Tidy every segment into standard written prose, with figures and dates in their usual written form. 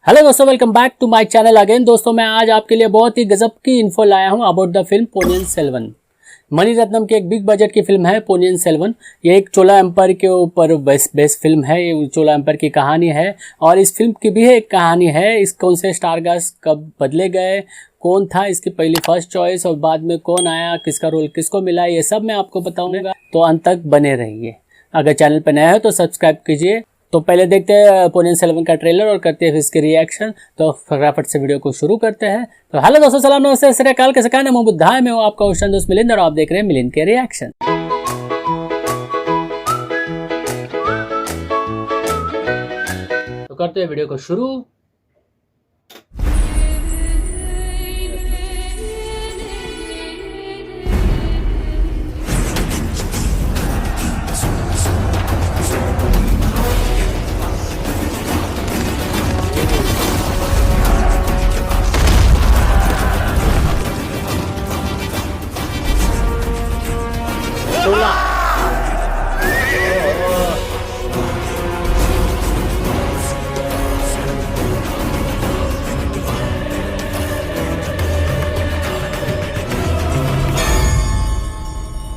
Hello दोस्तों, welcome back to my channel again. दोस्तों मैं आज आपके लिए बहुत ही गजब की इन्फो लाया हूं about the film Ponniyin Selvan. Mani Ratnam की एक बिग बजट की फिल्म है पोनियन सेल्वन। ये एक चोला एम्पायर के ऊपर बेस्ट फिल्म है। ये चोला एम्पायर की कहानी है और इस फिल्म की भी एक कहानी है। इस कौन से स्टारकास्ट कब बदले गए, कौन था इसकी पहली फर्स्ट चॉइस और बाद में कौन आया, किसका रोल किसको मिला, ये सब मैं आपको बताऊंगा, तो अंत तक बने रहिए। अगर चैनल पर नया है तो सब्सक्राइब कीजिए। तो पहले देखते हैं पोनियन सेल्वन का ट्रेलर और करते हैं इसके रिएक्शन। तो फटाफट से वीडियो को शुरू करते हैं। तो हेलो दोस्तों, सलाम नमस्ते श्री अकाल, कैसे कहना मैं बुद्धाय में हूँ आपका होस्ट दोस्त मिलिंद और आप देख रहे हैं मिलिंद के रिएक्शन। तो करते हैं वीडियो को शुरू।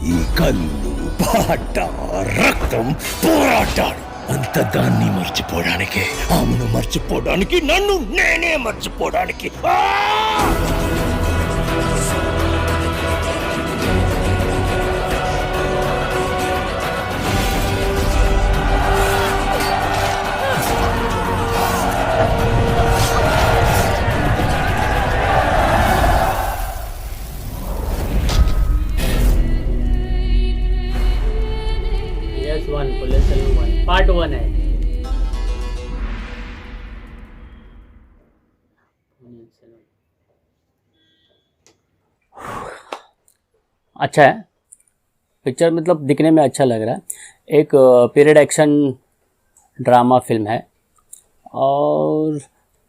ఈ కళ్ళు పాట రక్తం పోరాటాలు అంత దాన్ని మర్చిపోవడానికి, ఆమెను మర్చిపోవడానికి, నన్ను నేనే మర్చిపోవడానికి. पार्ट 1 है। अच्छा है पिक्चर, मतलब दिखने में अच्छा लग रहा है। एक पीरियड एक्शन ड्रामा फिल्म है और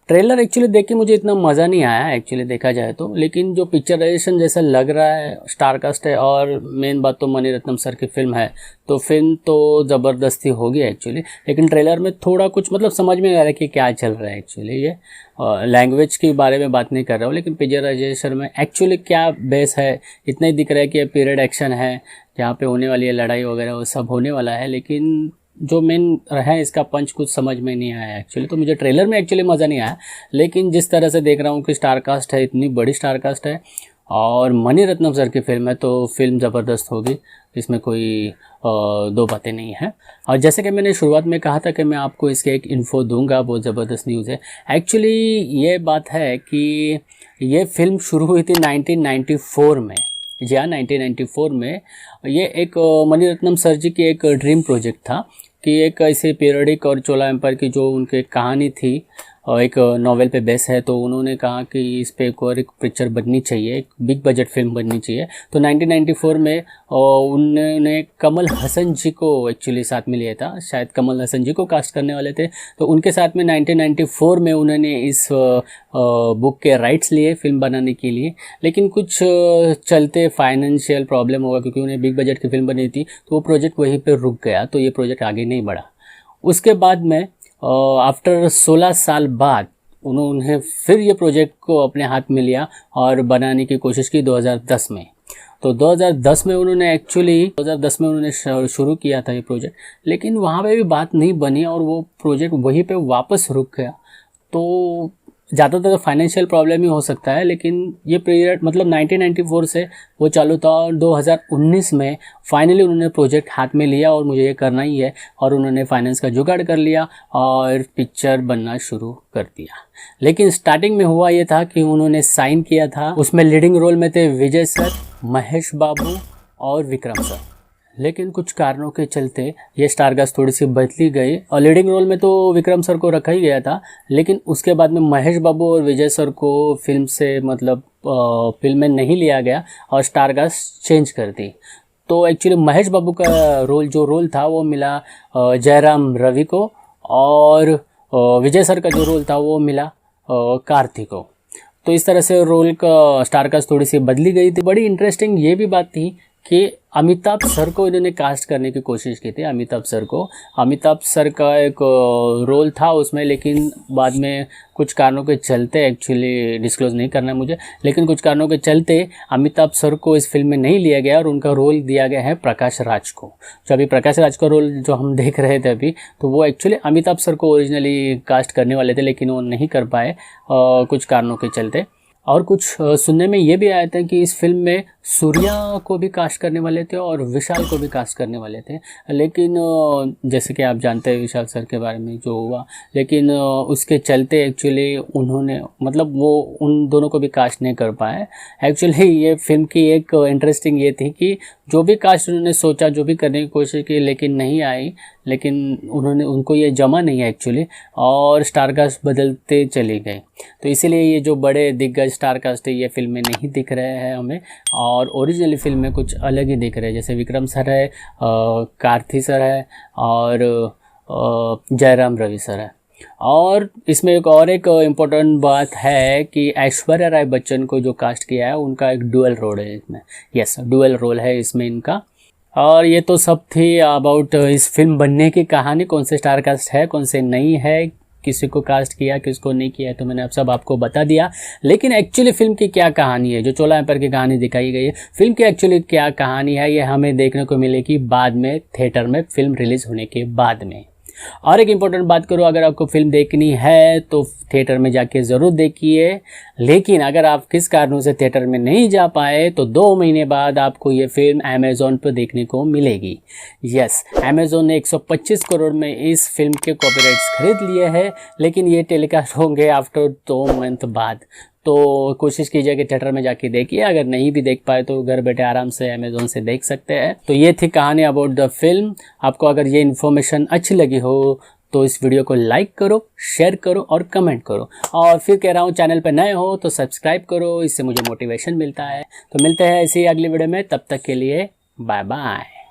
ट्रेलर एक्चुअली देख के मुझे इतना मज़ा नहीं आया एक्चुअली देखा जाए तो, लेकिन जो पिक्चराइजेशन जैसा लग रहा है, स्टारकास्ट है और मेन बात तो मणि रत्नम सर की फिल्म है, तो फिल्म तो ज़बरदस्ती होगी एक्चुअली। लेकिन ट्रेलर में थोड़ा कुछ मतलब समझ में नहीं आ रहा है कि क्या चल रहा है एक्चुअली। ये लैंग्वेज के बारे में बात नहीं कर रहा हूँ, लेकिन पिक्चराइजेशन में एक्चुअली क्या बेस है, इतना ही दिख रहा है कि पीरियड एक्शन है जहाँ पे होने वाली है लड़ाई वगैरह, वो सब होने वाला है। लेकिन जो मेन है इसका पंच कुछ समझ में नहीं आया एक्चुअली। तो मुझे ट्रेलर में एक्चुअली मज़ा नहीं आया, लेकिन जिस तरह से देख रहा हूँ कि स्टारकास्ट है, इतनी बड़ी स्टारकास्ट है और मणि रत्नम सर की फिल्म है, तो फिल्म ज़बरदस्त होगी, इसमें कोई दो बातें नहीं है। और जैसे कि मैंने शुरुआत में कहा था कि मैं आपको इसके एक इन्फो दूंगा, बहुत ज़बरदस्त न्यूज़ है एक्चुअली। ये बात है कि ये फिल्म शुरू हुई थी 1994 में। जी हाँ, 1994 में ये एक मणि रत्नम सर जी की एक ड्रीम प्रोजेक्ट था कि एक ऐसे पीरियडिक और चोला एम्पायर की जो उनकी कहानी थी और एक नॉवेल पे बेस है, तो उन्होंने कहा कि इस पे एक और एक पिक्चर बननी चाहिए, एक बिग बजट फिल्म बननी चाहिए। तो 1994 में उन्होंने कमल हसन जी को एक्चुअली साथ में लिया था, शायद कमल हसन जी को कास्ट करने वाले थे। तो उनके साथ में 1994 में उन्होंने इस बुक के राइट्स लिए फिल्म बनाने के लिए, लेकिन कुछ चलते फाइनेंशियल प्रॉब्लम होगा क्योंकि उन्हें बिग बजट की फिल्म बनी थी, तो वो प्रोजेक्ट वहीं पर रुक गया, तो ये प्रोजेक्ट आगे नहीं बढ़ा। उसके बाद में आफ्टर 16 साल बाद उन्होंने फिर ये प्रोजेक्ट को अपने हाथ में लिया और बनाने की कोशिश की 2010 में। तो 2010 में उन्होंने शुरू किया था ये प्रोजेक्ट, लेकिन वहाँ पे भी बात नहीं बनी और वो प्रोजेक्ट वहीं पे वापस रुक गया। तो ज़्यादातर फाइनेंशियल प्रॉब्लम ही हो सकता है, लेकिन ये पीरियड मतलब 1994 से वो चालू था और 2019 में फाइनली उन्होंने प्रोजेक्ट हाथ में लिया और मुझे ये करना ही है, और उन्होंने फाइनेंस का जुगाड़ कर लिया और पिक्चर बनना शुरू कर दिया। लेकिन स्टार्टिंग में हुआ ये था कि उन्होंने साइन किया था, उसमें लीडिंग रोल में थे विजय सर, महेश बाबू और विक्रम सर, लेकिन कुछ कारणों के चलते ये स्टारकास्ट थोड़ी सी बदली गई और लीडिंग रोल में तो विक्रम सर को रखा ही गया था, लेकिन उसके बाद में महेश बाबू और विजय सर को फिल्म से मतलब फिल्म में नहीं लिया गया और स्टारकास्ट चेंज कर दी। तो एक्चुअली महेश बाबू का रोल था वो मिला जयराम रवि को और विजय सर का जो रोल था वो मिला कार्तिक को। तो इस तरह से रोल का स्टारकास्ट थोड़ी सी बदली गई थी। बड़ी इंटरेस्टिंग ये भी बात थी कि अमिताभ सर को इन्होंने कास्ट करने की कोशिश की थी। अमिताभ सर का एक रोल था उसमें, लेकिन बाद में कुछ कारणों के चलते, एक्चुअली डिस्क्लोज नहीं करना है मुझे, लेकिन कुछ कारणों के चलते अमिताभ सर को इस फिल्म में नहीं लिया गया और उनका रोल दिया गया है प्रकाश राज को। जो अभी प्रकाश राज का रोल जो हम देख रहे थे अभी, तो वो एक्चुअली अमिताभ सर को ओरिजिनली कास्ट करने वाले थे, लेकिन वो नहीं कर पाए कुछ कारणों के चलते। और कुछ सुनने में ये भी आया था कि इस फिल्म में सूर्या को भी कास्ट करने वाले थे और विशाल को भी कास्ट करने वाले थे, लेकिन जैसे कि आप जानते हैं विशाल सर के बारे में जो हुआ, लेकिन उसके चलते एक्चुअली उन्होंने, मतलब वो उन दोनों को भी कास्ट नहीं कर पाए। एक्चुअली ये फिल्म की एक इंटरेस्टिंग ये थी कि जो भी कास्ट उन्होंने सोचा, जो भी करने की कोशिश की, लेकिन नहीं आई, लेकिन उनको ये जमा नहीं है एक्चुअली, और स्टार कास्ट बदलते चली गए। तो इसीलिए ये जो बड़े दिग्गज स्टार कास्ट है ये फिल्म में नहीं दिख रहे हैं हमें, और ओरिजिनली फिल्म में कुछ अलग ही दिख रहे हैं। जैसे विक्रम सर है, कार्ति सर है और जयराम रवि सर है। और इसमें एक इम्पोर्टेंट बात है कि ऐश्वर्या राय बच्चन को जो कास्ट किया है उनका एक डुअल रोल है इसमें। यस, डुअल रोल है इसमें इनका। और ये तो सब थी अबाउट इस फिल्म बनने की कहानी, कौन से स्टार कास्ट है, कौन से नहीं है, किसी को कास्ट किया, किसको नहीं किया है, तो मैंने अब सब आपको बता दिया। लेकिन एक्चुअली फिल्म की क्या कहानी है, जो चोला एम्पायर की कहानी दिखाई गई है, फिल्म की एक्चुअली क्या कहानी है, ये हमें देखने को मिलेगी बाद में, थिएटर में फिल्म रिलीज़ होने के बाद में। और एक इम्पोर्टेंट बात करूँ, अगर आपको फिल्म देखनी है तो थिएटर में जाके ज़रूर देखिए, लेकिन अगर आप किस कारणों से थिएटर में नहीं जा पाए तो 2 महीने बाद आपको ये फिल्म अमेज़ॉन पर देखने को मिलेगी। यस, अमेज़ॉन ने 125 करोड़ में इस फिल्म के कॉपीराइट्स खरीद लिए हैं, लेकिन ये टेलीकास्ट होंगे आफ्टर 2 मंथ बाद। तो कोशिश कीजिए कि थिएटर में जाके देखिए, अगर नहीं भी देख पाए तो घर बैठे आराम से अमेज़ॉन से देख सकते हैं। तो ये थी कहानी अबाउट द फिल्म। आपको अगर ये इन्फॉर्मेशन अच्छी लगी हो तो इस वीडियो को लाइक करो, शेयर करो और कमेंट करो। और फिर कह रहा हूँ, चैनल पर नए हो तो सब्सक्राइब करो, इससे मुझे मोटिवेशन मिलता है। तो मिलते हैं इसी अगली वीडियो में, तब तक के लिए बाय बाय।